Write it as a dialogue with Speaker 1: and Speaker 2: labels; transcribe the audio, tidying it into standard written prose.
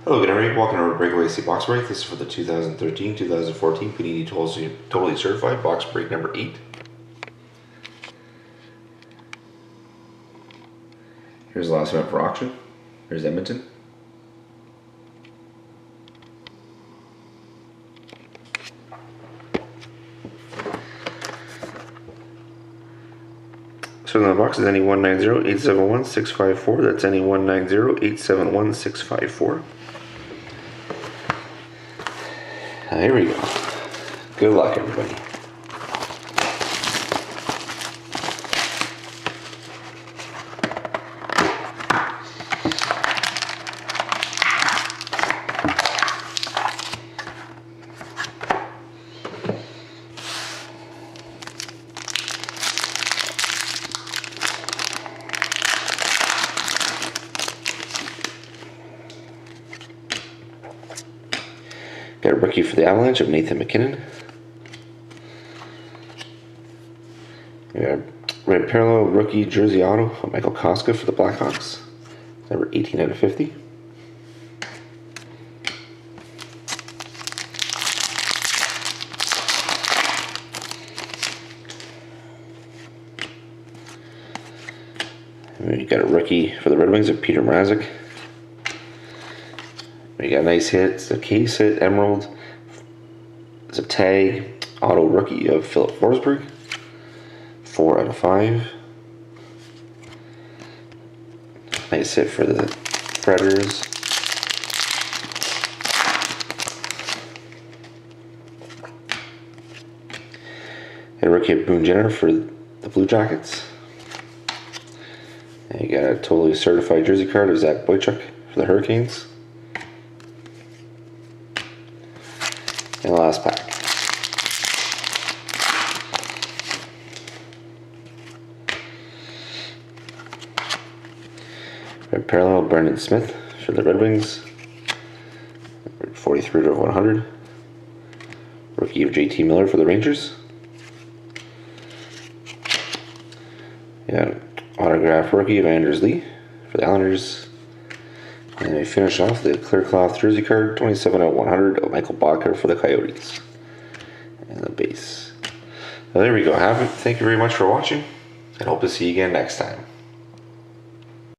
Speaker 1: Hello, good evening. Welcome to our breakaway C box break. This is for the 2013-2014 Panini Totally Certified box break number 8. Here's the last event for auction. Here's Edmonton. So in the box is any 190-871-654. That's any 190-871-654. Here we go. Good luck, everybody. Got a rookie for the Avalanche of Nathan MacKinnon. We got a red parallel rookie jersey auto of Michael Koska for the Blackhawks. Number 18 out of 50. And we got a rookie for the Red Wings of Peter Mrazek. We got a nice hit. It's a case hit, Emerald. It's a tag, auto rookie of Philip Forsberg. 4 out of 5. Nice hit for the Predators. And a rookie of Boone Jenner for the Blue Jackets. And you got a totally certified jersey card of Zach Boychuk for the Hurricanes. And the last pack. Red parallel Brendan Smith for the Red Wings. 43 to 100. Rookie of JT Miller for the Rangers. Yeah, autograph rookie of Anders Lee for the Islanders. And we finish off the clear cloth jersey card, 27 out of 100 of Michael Bacher for the Coyotes. And the base. Well, there we go. Thank you very much for watching, and hope to see you again next time.